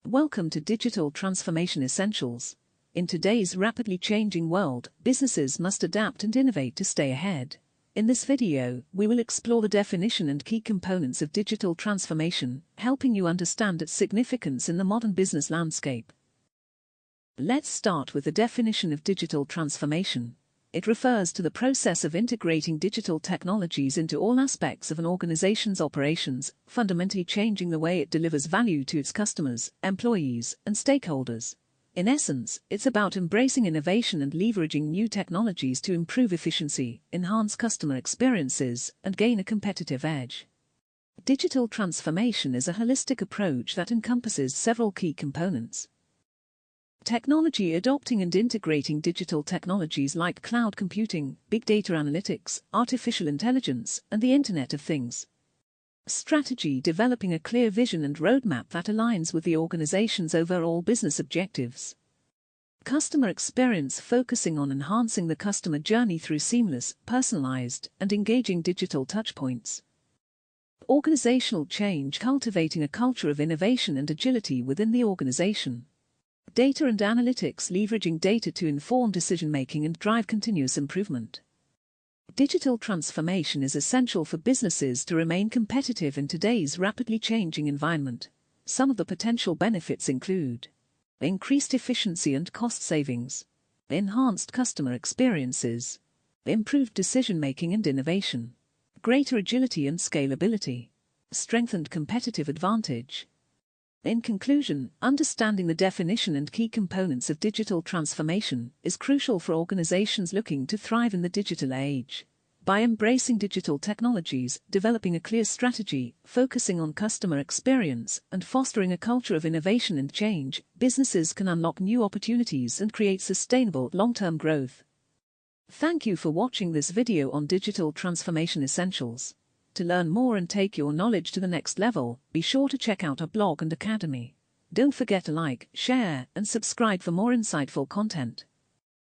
Welcome to Digital Transformation Essentials. In today's rapidly changing world, businesses must adapt and innovate to stay ahead. In this video, we will explore the definition and key components of digital transformation, helping you understand its significance in the modern business landscape. Let's start with the definition of digital transformation. It refers to the process of integrating digital technologies into all aspects of an organization's operations, fundamentally changing the way it delivers value to its customers, employees, and stakeholders. In essence, it's about embracing innovation and leveraging new technologies to improve efficiency, enhance customer experiences, and gain a competitive edge. Digital transformation is a holistic approach that encompasses several key components. Technology: adopting and integrating digital technologies like cloud computing, big data analytics, artificial intelligence, and the Internet of Things. Strategy: developing a clear vision and roadmap that aligns with the organization's overall business objectives. Customer experience: focusing on enhancing the customer journey through seamless, personalized, and engaging digital touchpoints. Organizational change: cultivating a culture of innovation and agility within the organization. Data and analytics: leveraging data to inform decision-making and drive continuous improvement. Digital transformation is essential for businesses to remain competitive in today's rapidly changing environment. Some of the potential benefits include increased efficiency and cost savings, enhanced customer experiences, improved decision-making and innovation, greater agility and scalability, strengthened competitive advantage. In conclusion, understanding the definition and key components of digital transformation is crucial for organizations looking to thrive in the digital age. By embracing digital technologies, developing a clear strategy, focusing on customer experience, and fostering a culture of innovation and change, businesses can unlock new opportunities and create sustainable, long-term growth. Thank you for watching this video on Digital Transformation Essentials. To learn more and take your knowledge to the next level, be sure to check out our blog and academy. Don't forget to like, share, and subscribe for more insightful content.